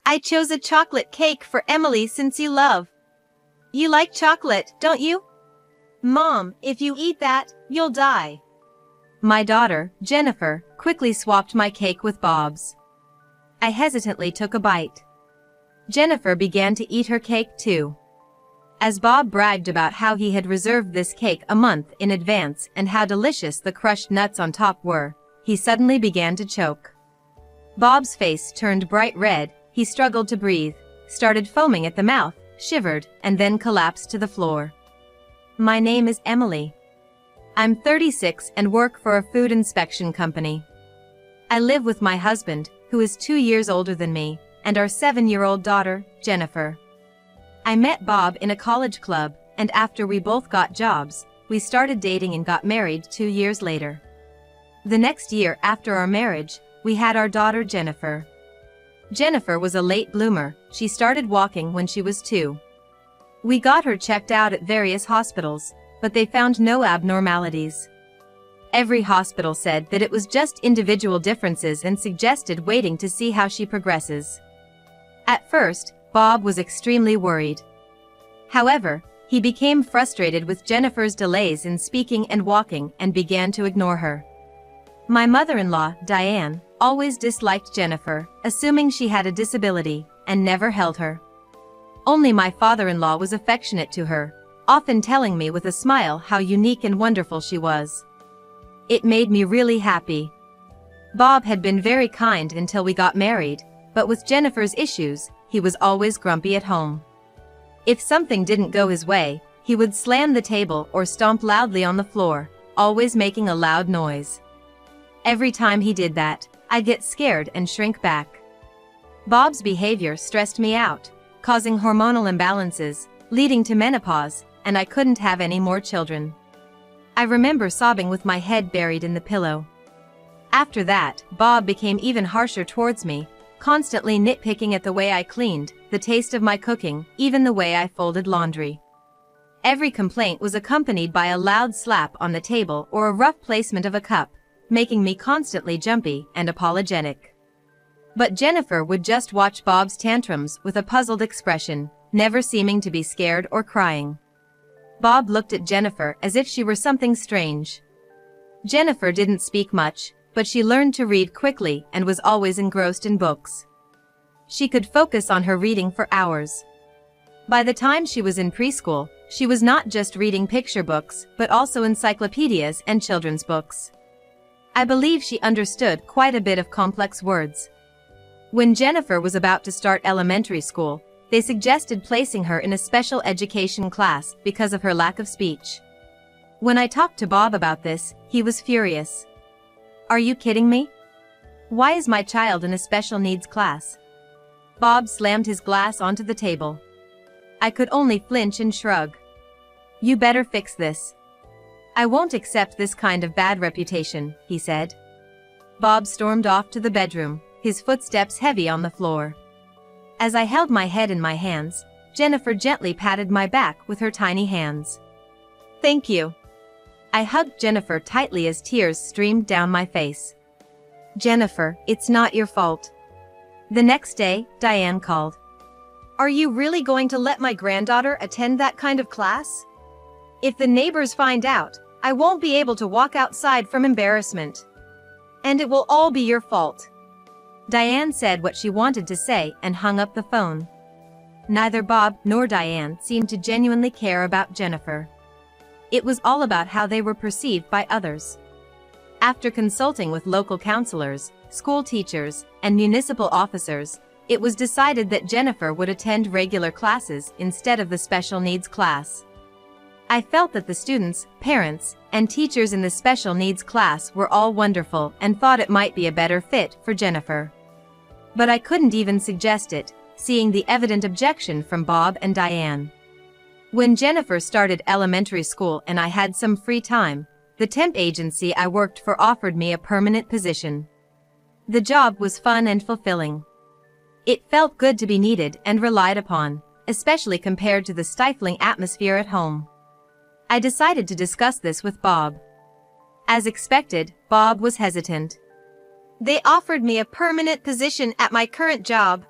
I chose a chocolate cake for Emily since you love. You like chocolate, don't you? Mom, if you eat that, you'll die. My daughter, Jennifer, quickly swapped my cake with Bob's. I hesitantly took a bite. Jennifer began to eat her cake too. As Bob bragged about how he had reserved this cake a month in advance and how delicious the crushed nuts on top were, he suddenly began to choke. Bob's face turned bright red, he struggled to breathe, started foaming at the mouth, shivered, and then collapsed to the floor. My name is Emily. I'm 36 and work for a food inspection company. I live with my husband, who is 2 years older than me, and our 7-year-old daughter, Jennifer. I met Bob in a college club, and after we both got jobs, we started dating and got married 2 years later. The next year after our marriage, we had our daughter Jennifer. Jennifer was a late bloomer, she started walking when she was 2. We got her checked out at various hospitals, but they found no abnormalities. Every hospital said that it was just individual differences and suggested waiting to see how she progresses. At first, Bob was extremely worried. However, he became frustrated with Jennifer's delays in speaking and walking and began to ignore her. My mother-in-law, Diane, always disliked Jennifer, assuming she had a disability, and never held her. Only my father-in-law was affectionate to her, often telling me with a smile how unique and wonderful she was. It made me really happy. Bob had been very kind until we got married, but with Jennifer's issues, he was always grumpy at home. If something didn't go his way, he would slam the table or stomp loudly on the floor, always making a loud noise. Every time he did that, I'd get scared and shrink back. Bob's behavior stressed me out, causing hormonal imbalances, leading to menopause, and I couldn't have any more children. I remember sobbing with my head buried in the pillow. After that, Bob became even harsher towards me, constantly nitpicking at the way I cleaned, the taste of my cooking, even the way I folded laundry. Every complaint was accompanied by a loud slap on the table or a rough placement of a cup, making me constantly jumpy and apologetic. But Jennifer would just watch Bob's tantrums with a puzzled expression, never seeming to be scared or crying. Bob looked at Jennifer as if she were something strange. Jennifer didn't speak much, but she learned to read quickly and was always engrossed in books. She could focus on her reading for hours. By the time she was in preschool, she was not just reading picture books, but also encyclopedias and children's books. I believe she understood quite a bit of complex words. When Jennifer was about to start elementary school, they suggested placing her in a special education class because of her lack of speech. When I talked to Bob about this, he was furious. Are you kidding me? Why is my child in a special needs class? Bob slammed his glass onto the table. I could only flinch and shrug. You better fix this. I won't accept this kind of bad reputation, he said. Bob stormed off to the bedroom, his footsteps heavy on the floor. As I held my head in my hands, Jennifer gently patted my back with her tiny hands. Thank you. I hugged Jennifer tightly as tears streamed down my face. Jennifer, it's not your fault. The next day, Diane called. Are you really going to let my granddaughter attend that kind of class? If the neighbors find out, I won't be able to walk outside from embarrassment. And it will all be your fault. Diane said what she wanted to say and hung up the phone. Neither Bob nor Diane seemed to genuinely care about Jennifer. It was all about how they were perceived by others. After consulting with local counselors, school teachers, and municipal officers, it was decided that Jennifer would attend regular classes instead of the special needs class. I felt that the students, parents, and teachers in the special needs class were all wonderful and thought it might be a better fit for Jennifer. But I couldn't even suggest it, seeing the evident objection from Bob and Diane. When Jennifer started elementary school and I had some free time, the temp agency I worked for offered me a permanent position. The job was fun and fulfilling. It felt good to be needed and relied upon, especially compared to the stifling atmosphere at home. I decided to discuss this with Bob. As expected, Bob was hesitant. They offered me a permanent position at my current job.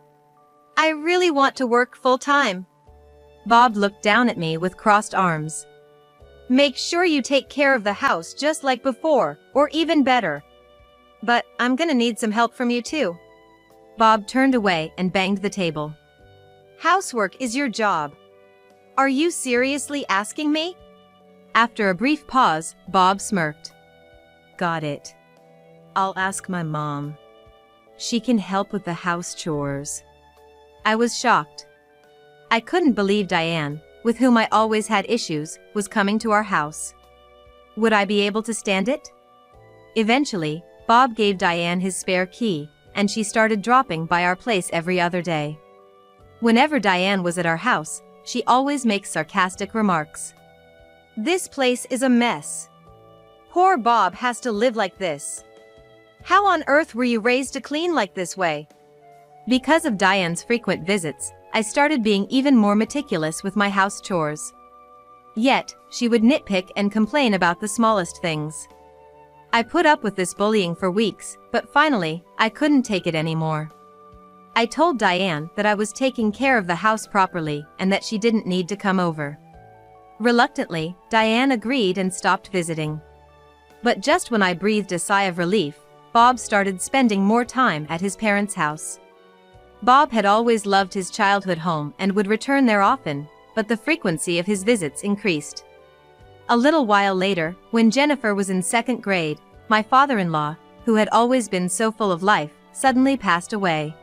I really want to work full-time. Bob looked down at me with crossed arms. Make sure you take care of the house just like before, or even better. But I'm gonna need some help from you too. Bob turned away and banged the table. Housework is your job. Are you seriously asking me? After a brief pause, Bob smirked. Got it. I'll ask my mom. She can help with the house chores. I was shocked. I couldn't believe Diane, with whom I always had issues, was coming to our house. Would I be able to stand it? Eventually, Bob gave Diane his spare key, and she started dropping by our place every other day. Whenever Diane was at our house, she always makes sarcastic remarks. This place is a mess. Poor Bob has to live like this. How on earth were you raised to clean like this way? Because of Diane's frequent visits, I started being even more meticulous with my house chores. Yet, she would nitpick and complain about the smallest things. I put up with this bullying for weeks, but finally, I couldn't take it anymore. I told Diane that I was taking care of the house properly and that she didn't need to come over. Reluctantly, Diane agreed and stopped visiting. But just when I breathed a sigh of relief, Bob started spending more time at his parents' house. Bob had always loved his childhood home and would return there often, but the frequency of his visits increased. A little while later, when Jennifer was in second grade, my father-in-law, who had always been so full of life, suddenly passed away.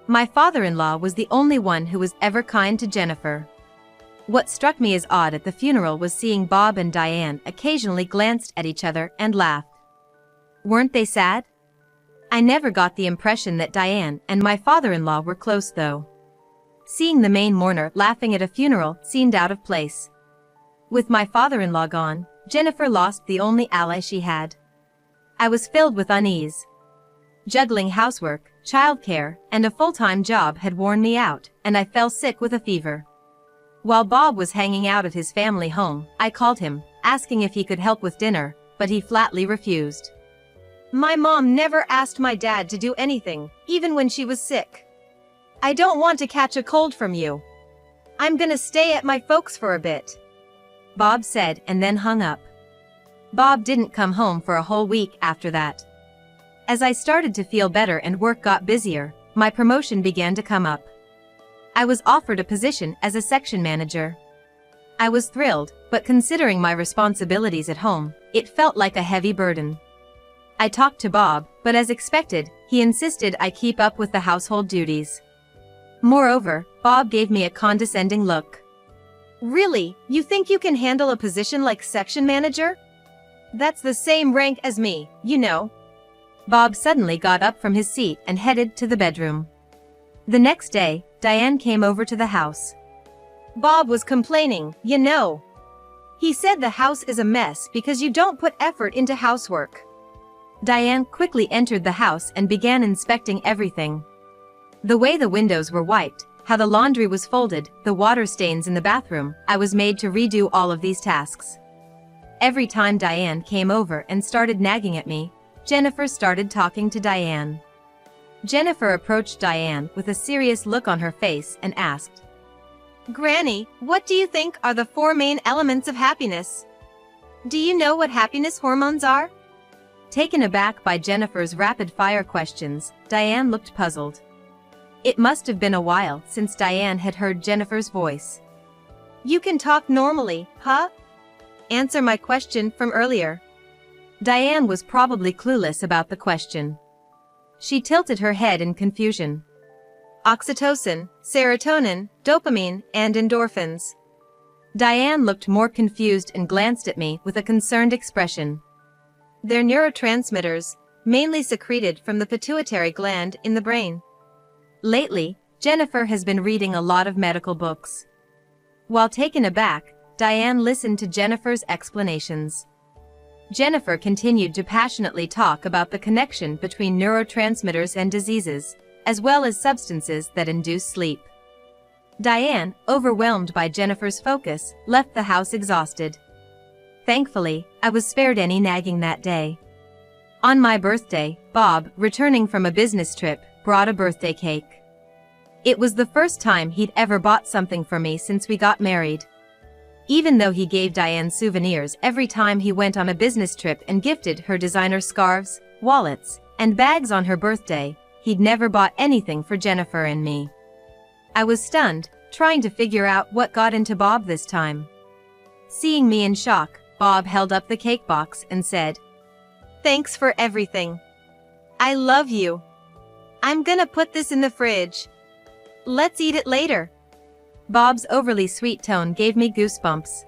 My father-in-law was the only one who was ever kind to Jennifer. What struck me as odd at the funeral was seeing Bob and Diane occasionally glanced at each other and laughed. Weren't they sad? I never got the impression that Diane and my father-in-law were close though. Seeing the main mourner laughing at a funeral seemed out of place. With my father-in-law gone, Jennifer lost the only ally she had. I was filled with unease. Juggling housework, childcare, and a full-time job had worn me out, and I fell sick with a fever. While Bob was hanging out at his family home, I called him, asking if he could help with dinner, but he flatly refused. My mom never asked my dad to do anything, even when she was sick. I don't want to catch a cold from you. I'm gonna stay at my folks for a bit, Bob said and then hung up. Bob didn't come home for a whole week after that. As I started to feel better and work got busier, my promotion began to come up. I was offered a position as a section manager. I was thrilled, but considering my responsibilities at home, it felt like a heavy burden. I talked to Bob, but as expected, he insisted I keep up with the household duties. Moreover, Bob gave me a condescending look. Really, you think you can handle a position like section manager? That's the same rank as me, you know. Bob suddenly got up from his seat and headed to the bedroom. The next day, Diane came over to the house. Bob was complaining, you know. He said the house is a mess because you don't put effort into housework. Diane quickly entered the house and began inspecting everything. The way the windows were wiped, how the laundry was folded, the water stains in the bathroom, I was made to redo all of these tasks. Every time Diane came over and started nagging at me, Jennifer started talking to Diane. Jennifer approached Diane with a serious look on her face and asked, Granny, what do you think are the 4 main elements of happiness? Do you know what happiness hormones are? Taken aback by Jennifer's rapid-fire questions, Diane looked puzzled. It must have been a while since Diane had heard Jennifer's voice. You can talk normally, huh? Answer my question from earlier. Diane was probably clueless about the question. She tilted her head in confusion. Oxytocin, serotonin, dopamine, and endorphins. Diane looked more confused and glanced at me with a concerned expression. They're neurotransmitters, mainly secreted from the pituitary gland in the brain. Lately, Jennifer has been reading a lot of medical books. While taken aback, Diane listened to Jennifer's explanations. Jennifer continued to passionately talk about the connection between neurotransmitters and diseases, as well as substances that induce sleep. Diane, overwhelmed by Jennifer's focus, left the house exhausted. Thankfully, I was spared any nagging that day. On my birthday, Bob, returning from a business trip, brought a birthday cake. It was the first time he'd ever bought something for me since we got married. Even though he gave Diane souvenirs every time he went on a business trip and gifted her designer scarves, wallets, and bags on her birthday, he'd never bought anything for Jennifer and me. I was stunned, trying to figure out what got into Bob this time. Seeing me in shock, Bob held up the cake box and said, "Thanks for everything. I love you. I'm gonna put this in the fridge. Let's eat it later." Bob's overly sweet tone gave me goosebumps.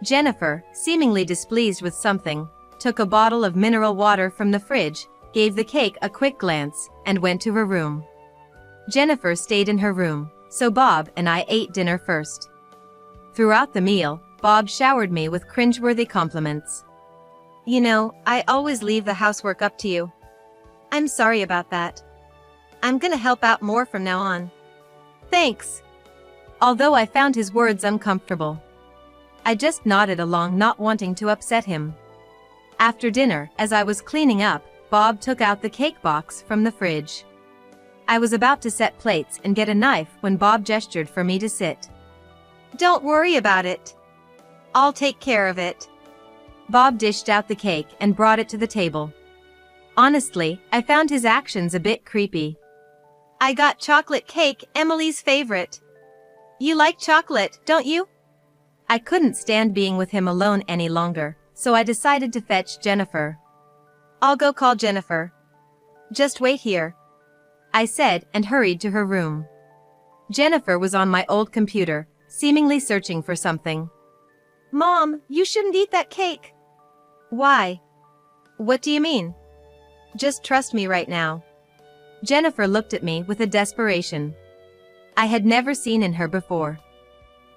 Jennifer, seemingly displeased with something, took a bottle of mineral water from the fridge, gave the cake a quick glance, and went to her room. Jennifer stayed in her room, so Bob and I ate dinner first. Throughout the meal, Bob showered me with cringeworthy compliments. "You know, I always leave the housework up to you. I'm sorry about that. I'm gonna help out more from now on." "Thanks." Although I found his words uncomfortable, I just nodded along, not wanting to upset him. After dinner, as I was cleaning up, Bob took out the cake box from the fridge. I was about to set plates and get a knife when Bob gestured for me to sit. "Don't worry about it. I'll take care of it." Bob dished out the cake and brought it to the table. Honestly, I found his actions a bit creepy. "I got chocolate cake, Emily's favorite. You like chocolate, don't you?" I couldn't stand being with him alone any longer, so I decided to fetch Jennifer. "I'll go call Jennifer. Just wait here," I said and hurried to her room. Jennifer was on my old computer, seemingly searching for something. "Mom, you shouldn't eat that cake." "Why? What do you mean?" "Just trust me right now." Jennifer looked at me with a desperation I had never seen in her before.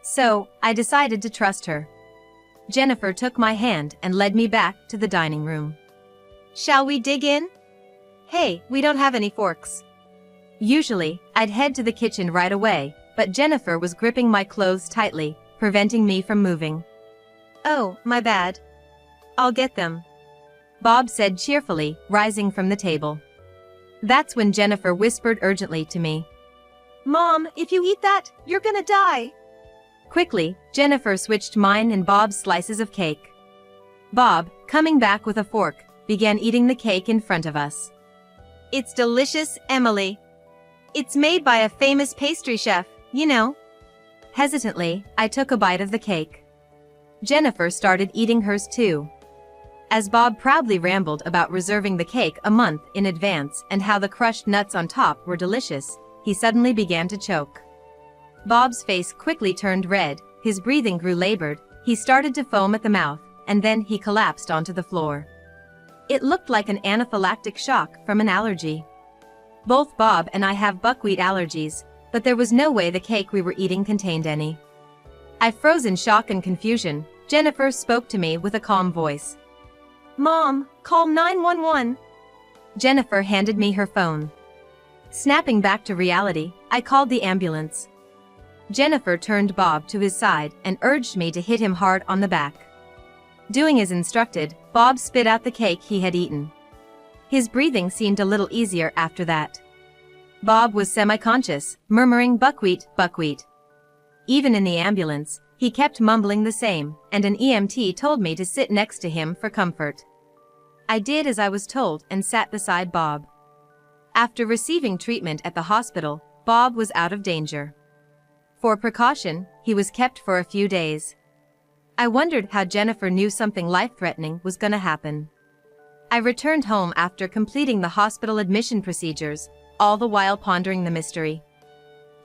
So, I decided to trust her. Jennifer took my hand and led me back to the dining room. "Shall we dig in?" "Hey, we don't have any forks." Usually, I'd head to the kitchen right away, but Jennifer was gripping my clothes tightly, preventing me from moving. "Oh, my bad. I'll get them," Bob said cheerfully, rising from the table. That's when Jennifer whispered urgently to me. "Mom, if you eat that, you're gonna die." Quickly, Jennifer switched mine and Bob's slices of cake. Bob, coming back with a fork, began eating the cake in front of us. "It's delicious, Emily. It's made by a famous pastry chef, you know." Hesitantly, I took a bite of the cake. Jennifer started eating hers too. As Bob proudly rambled about reserving the cake a month in advance and how the crushed nuts on top were delicious, he suddenly began to choke. Bob's face quickly turned red, his breathing grew labored, he started to foam at the mouth, and then he collapsed onto the floor. It looked like an anaphylactic shock from an allergy. Both Bob and I have buckwheat allergies, but there was no way the cake we were eating contained any. I froze in shock and confusion. Jennifer spoke to me with a calm voice. "Mom, call 911. Jennifer handed me her phone. Snapping back to reality, I called the ambulance. Jennifer turned Bob to his side and urged me to hit him hard on the back. Doing as instructed, Bob spit out the cake he had eaten. His breathing seemed a little easier after that. Bob was semi-conscious, murmuring buckwheat, buckwheat. Even in the ambulance, he kept mumbling the same, and an EMT told me to sit next to him for comfort. I did as I was told and sat beside Bob. After receiving treatment at the hospital, Bob was out of danger. For precaution, he was kept for a few days. I wondered how Jennifer knew something life-threatening was gonna happen. I returned home after completing the hospital admission procedures, all the while pondering the mystery.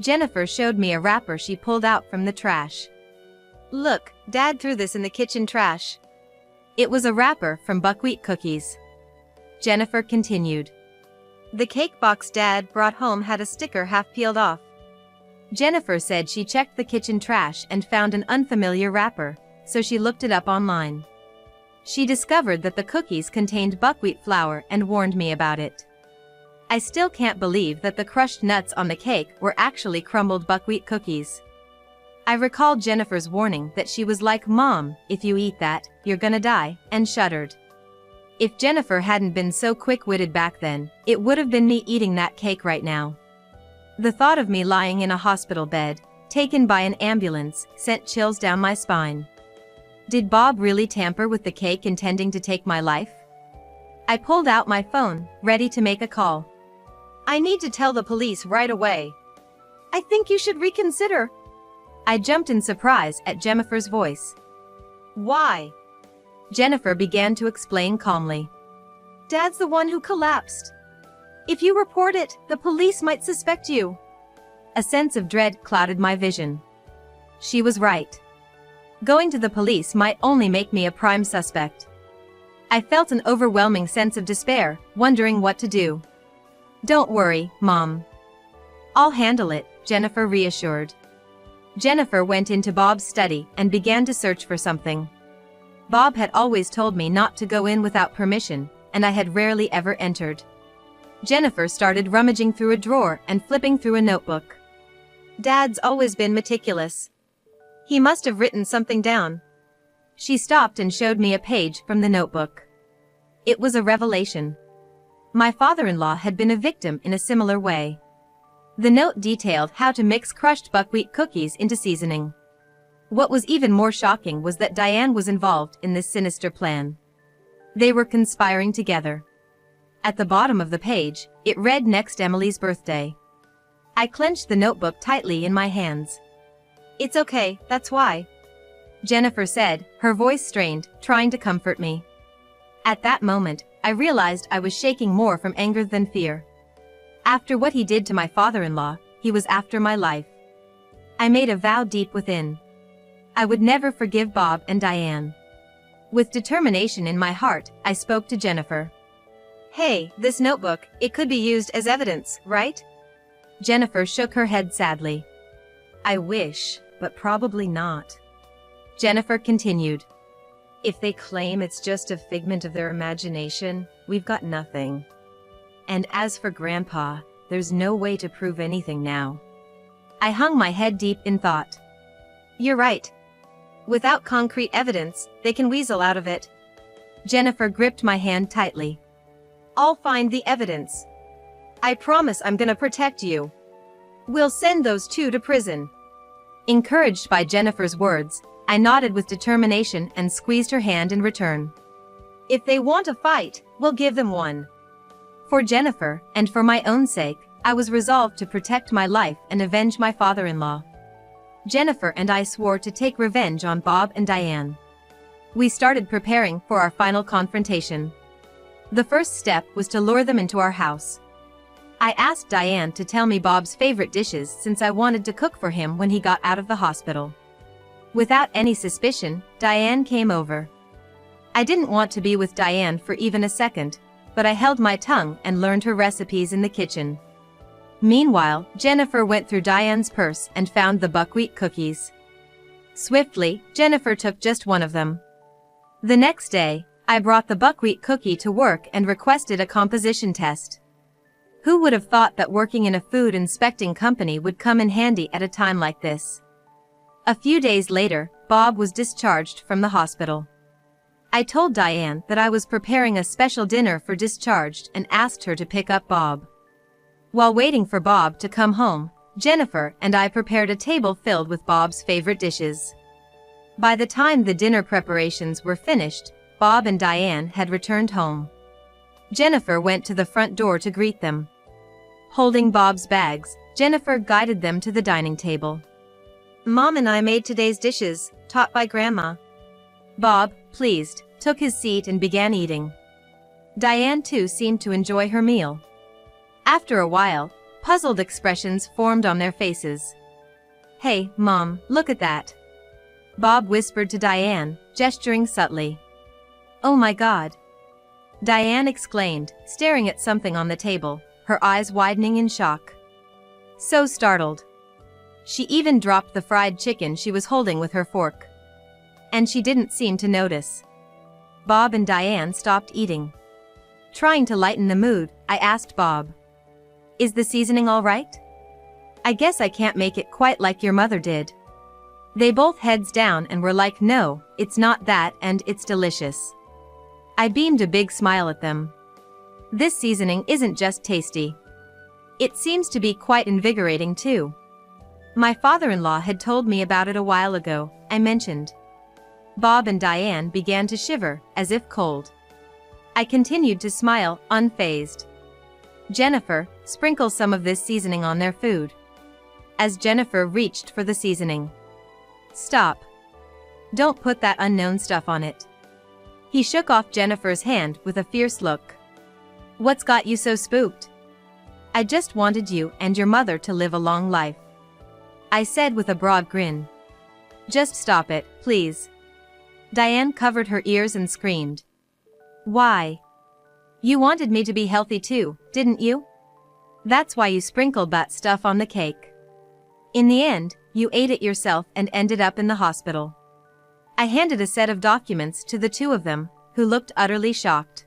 Jennifer showed me a wrapper she pulled out from the trash. "Look, Dad threw this in the kitchen trash." It was a wrapper from buckwheat cookies. Jennifer continued. "The cake box Dad brought home had a sticker half peeled off." Jennifer said she checked the kitchen trash and found an unfamiliar wrapper, so she looked it up online. She discovered that the cookies contained buckwheat flour and warned me about it. I still can't believe that the crushed nuts on the cake were actually crumbled buckwheat cookies. I recalled Jennifer's warning that she was like, "Mom, if you eat that, you're gonna die," and shuddered. If Jennifer hadn't been so quick-witted back then, it would have been me eating that cake right now. The thought of me lying in a hospital bed, taken by an ambulance, sent chills down my spine. Did Bob really tamper with the cake intending to take my life? I pulled out my phone, ready to make a call. I need to tell the police right away. I think you should reconsider. I jumped in surprise at Jennifer's voice. Why? Jennifer began to explain calmly. Dad's the one who collapsed. If you report it, the police might suspect you. A sense of dread clouded my vision. She was right. Going to the police might only make me a prime suspect. I felt an overwhelming sense of despair, wondering what to do. Don't worry, Mom. I'll handle it, Jennifer reassured. Jennifer went into Bob's study and began to search for something. Bob had always told me not to go in without permission, and I had rarely ever entered. Jennifer started rummaging through a drawer and flipping through a notebook. Dad's always been meticulous. He must have written something down. She stopped and showed me a page from the notebook. It was a revelation. My father-in-law had been a victim in a similar way. The note detailed how to mix crushed buckwheat cookies into seasoning. What was even more shocking was that Diane was involved in this sinister plan. They were conspiring together. At the bottom of the page, it read next Emily's birthday. I clenched the notebook tightly in my hands. It's okay, that's why. Jennifer said, her voice strained, trying to comfort me. At that moment, I realized I was shaking more from anger than fear. After what he did to my father-in-law, he was after my life. I made a vow deep within. I would never forgive Bob and Diane. With determination in my heart, I spoke to Jennifer. Hey, this notebook, it could be used as evidence, right? Jennifer shook her head sadly. I wish, but probably not. Jennifer continued. If they claim it's just a figment of their imagination, we've got nothing. And as for Grandpa, there's no way to prove anything now. I hung my head deep in thought. You're right. Without concrete evidence, they can weasel out of it. Jennifer gripped my hand tightly. I'll find the evidence. I promise I'm gonna protect you. We'll send those two to prison. Encouraged by Jennifer's words, I nodded with determination and squeezed her hand in return. If they want a fight, we'll give them one. For Jennifer, and for my own sake, I was resolved to protect my life and avenge my father-in-law. Jennifer and I swore to take revenge on Bob and Diane. We started preparing for our final confrontation. The first step was to lure them into our house. I asked Diane to tell me Bob's favorite dishes since I wanted to cook for him when he got out of the hospital. Without any suspicion, Diane came over. I didn't want to be with Diane for even a second, but I held my tongue and learned her recipes in the kitchen. Meanwhile, Jennifer went through Diane's purse and found the buckwheat cookies. Swiftly, Jennifer took just one of them. The next day, I brought the buckwheat cookie to work and requested a composition test. Who would have thought that working in a food inspecting company would come in handy at a time like this? A few days later, Bob was discharged from the hospital. I told Diane that I was preparing a special dinner for discharged and asked her to pick up Bob. While waiting for Bob to come home, Jennifer and I prepared a table filled with Bob's favorite dishes. By the time the dinner preparations were finished, Bob and Diane had returned home. Jennifer went to the front door to greet them. Holding Bob's bags, Jennifer guided them to the dining table. Mom and I made today's dishes, taught by Grandma. Bob, pleased, took his seat and began eating. Diane too seemed to enjoy her meal. After a while, puzzled expressions formed on their faces. Hey, Mom, look at that. Bob whispered to Diane, gesturing subtly. Oh my God. Diane exclaimed, staring at something on the table, her eyes widening in shock. So startled. She even dropped the fried chicken she was holding with her fork. And she didn't seem to notice. Bob and Diane stopped eating. Trying to lighten the mood, I asked Bob. Is the seasoning all right? I guess I can't make it quite like your mother did. They both heads down and were like, no, it's not that and it's delicious. I beamed a big smile at them. This seasoning isn't just tasty. It seems to be quite invigorating too. My father-in-law had told me about it a while ago, I mentioned. Bob and Diane began to shiver, as if cold. I continued to smile, unfazed. Jennifer, sprinkle some of this seasoning on their food. As Jennifer reached for the seasoning. Stop. Don't put that unknown stuff on it. He shook off Jennifer's hand with a fierce look. What's got you so spooked? I just wanted you and your mother to live a long life, I said with a broad grin. Just stop it, please. Diane covered her ears and screamed. Why? You wanted me to be healthy too, didn't you? That's why you sprinkled that stuff on the cake. In the end, you ate it yourself and ended up in the hospital. I handed a set of documents to the two of them, who looked utterly shocked.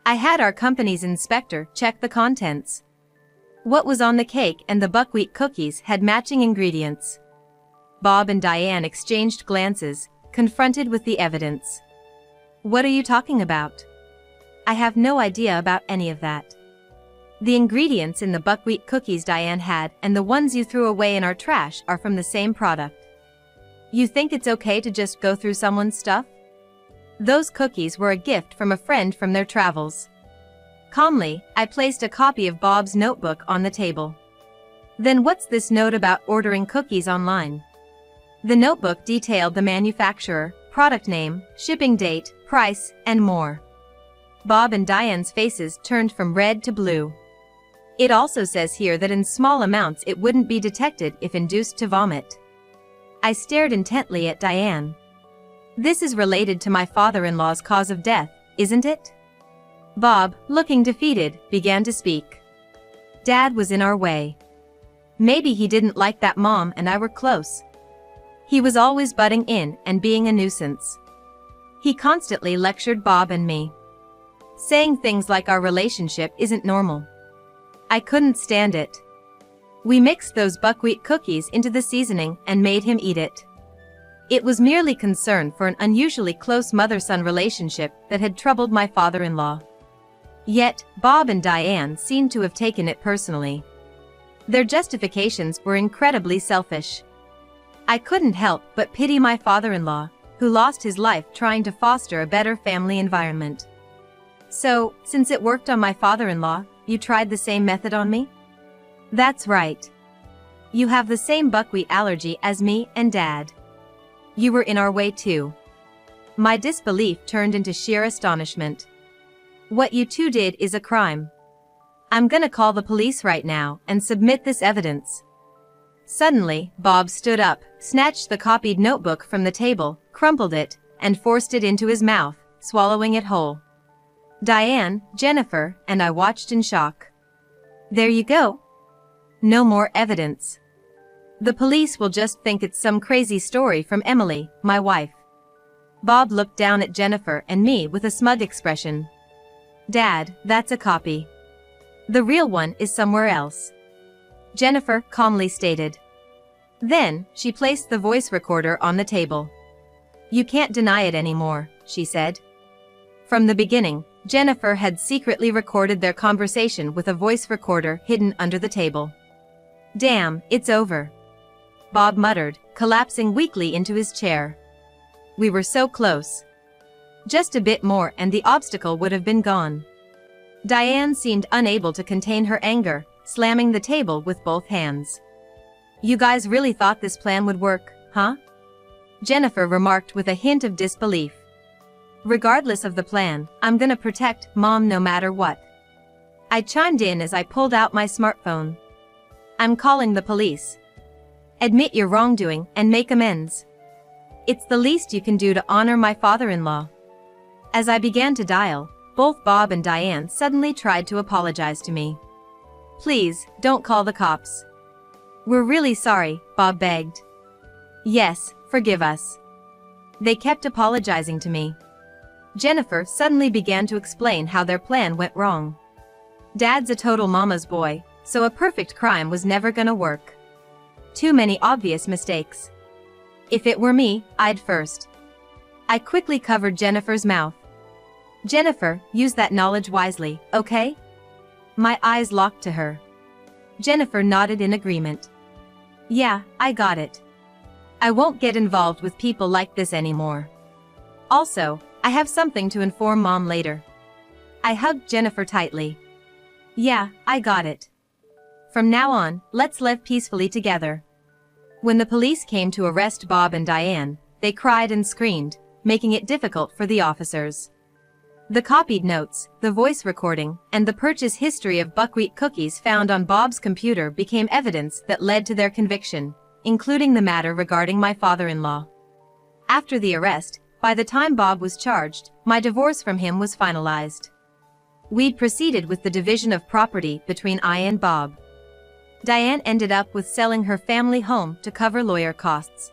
I had our company's inspector check the contents. What was on the cake and the buckwheat cookies had matching ingredients. Bob and Diane exchanged glances, confronted with the evidence. What are you talking about? I have no idea about any of that. The ingredients in the buckwheat cookies Diane had and the ones you threw away in our trash are from the same product. You think it's okay to just go through someone's stuff? Those cookies were a gift from a friend from their travels. Calmly, I placed a copy of Bob's notebook on the table. Then what's this note about ordering cookies online? The notebook detailed the manufacturer, product name, shipping date, price, and more. Bob and Diane's faces turned from red to blue. It also says here that in small amounts it wouldn't be detected if induced to vomit. I stared intently at Diane. This is related to my father-in-law's cause of death, isn't it? Bob, looking defeated, began to speak. Dad was in our way. Maybe he didn't like that Mom and I were close. He was always butting in and being a nuisance. He constantly lectured Bob and me, saying things like our relationship isn't normal. I couldn't stand it. We mixed those buckwheat cookies into the seasoning and made him eat it. It was merely concern for an unusually close mother-son relationship that had troubled my father-in-law. Yet, Bob and Diane seemed to have taken it personally. Their justifications were incredibly selfish. I couldn't help but pity my father-in-law, who lost his life trying to foster a better family environment. So, since it worked on my father-in-law, you tried the same method on me? That's right. You have the same buckwheat allergy as me and Dad. You were in our way too. My disbelief turned into sheer astonishment. What you two did is a crime. I'm gonna call the police right now and submit this evidence. Suddenly, Bob stood up, snatched the copied notebook from the table, crumpled it, and forced it into his mouth, swallowing it whole. Diane, Jennifer, and I watched in shock. There you go. No more evidence. The police will just think it's some crazy story from Emily, my wife. Bob looked down at Jennifer and me with a smug expression. Dad, that's a copy. The real one is somewhere else, Jennifer calmly stated. Then, she placed the voice recorder on the table. You can't deny it anymore, she said. From the beginning, Jennifer had secretly recorded their conversation with a voice recorder hidden under the table. Damn, it's over, Bob muttered, collapsing weakly into his chair. We were so close. Just a bit more and the obstacle would have been gone. Diane seemed unable to contain her anger, slamming the table with both hands. You guys really thought this plan would work, huh? Jennifer remarked with a hint of disbelief. Regardless of the plan, I'm gonna protect Mom no matter what. I chimed in as I pulled out my smartphone. I'm calling the police. Admit your wrongdoing and make amends. It's the least you can do to honor my father-in-law. As I began to dial, both Bob and Diane suddenly tried to apologize to me. Please, don't call the cops. We're really sorry, Bob begged. Yes, forgive us. They kept apologizing to me. Jennifer suddenly began to explain how their plan went wrong. Dad's a total mama's boy, so a perfect crime was never gonna work. Too many obvious mistakes. If it were me, I'd first. I quickly covered Jennifer's mouth. Jennifer, use that knowledge wisely, okay? My eyes locked to her. Jennifer nodded in agreement. Yeah, I got it. I won't get involved with people like this anymore. Also, I have something to inform Mom later. I hugged Jennifer tightly. Yeah, I got it. From now on, let's live peacefully together. When the police came to arrest Bob and Diane, they cried and screamed, making it difficult for the officers. The copied notes, the voice recording, and the purchase history of buckwheat cookies found on Bob's computer became evidence that led to their conviction, including the matter regarding my father-in-law. After the arrest, by the time Bob was charged, my divorce from him was finalized. We'd proceeded with the division of property between I and Bob. Diane ended up with selling her family home to cover lawyer costs.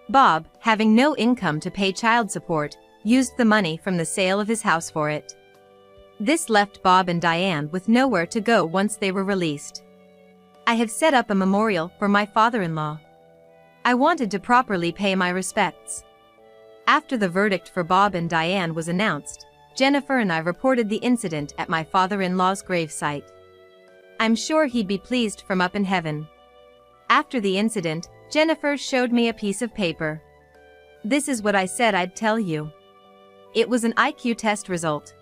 Bob, having no income to pay child support, used the money from the sale of his house for it. This left Bob and Diane with nowhere to go once they were released. I have set up a memorial for my father-in-law. I wanted to properly pay my respects. After the verdict for Bob and Diane was announced, Jennifer and I reported the incident at my father-in-law's gravesite. I'm sure he'd be pleased from up in heaven. After the incident, Jennifer showed me a piece of paper. This is what I said I'd tell you. It was an IQ test result.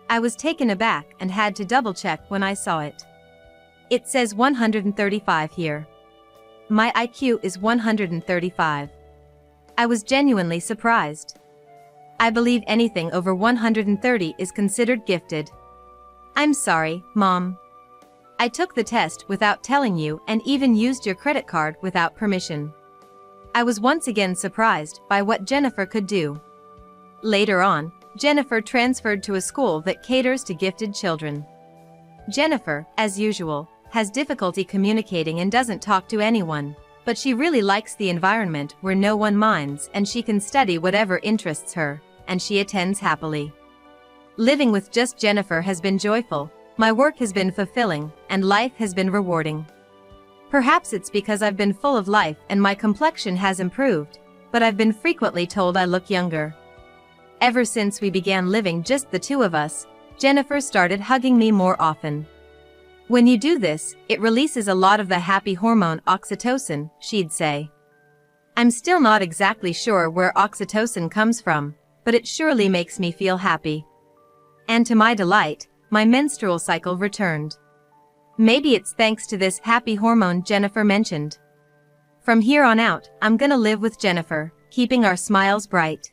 I was taken aback and had to double-check when I saw it. It says 135 here. My IQ is 135. I was genuinely surprised. I believe anything over 130 is considered gifted. I'm sorry, Mom. I took the test without telling you and even used your credit card without permission. I was once again surprised by what Jennifer could do. Later on, Jennifer transferred to a school that caters to gifted children. Jennifer, as usual, has difficulty communicating and doesn't talk to anyone, but she really likes the environment where no one minds and she can study whatever interests her, and she attends happily. Living with just Jennifer has been joyful, my work has been fulfilling, and life has been rewarding. Perhaps it's because I've been full of life and my complexion has improved, but I've been frequently told I look younger. Ever since we began living just the two of us, Jennifer started hugging me more often. When you do this, it releases a lot of the happy hormone oxytocin, she'd say. I'm still not exactly sure where oxytocin comes from, but it surely makes me feel happy. And to my delight, my menstrual cycle returned. Maybe it's thanks to this happy hormone Jennifer mentioned. From here on out, I'm gonna live with Jennifer, keeping our smiles bright.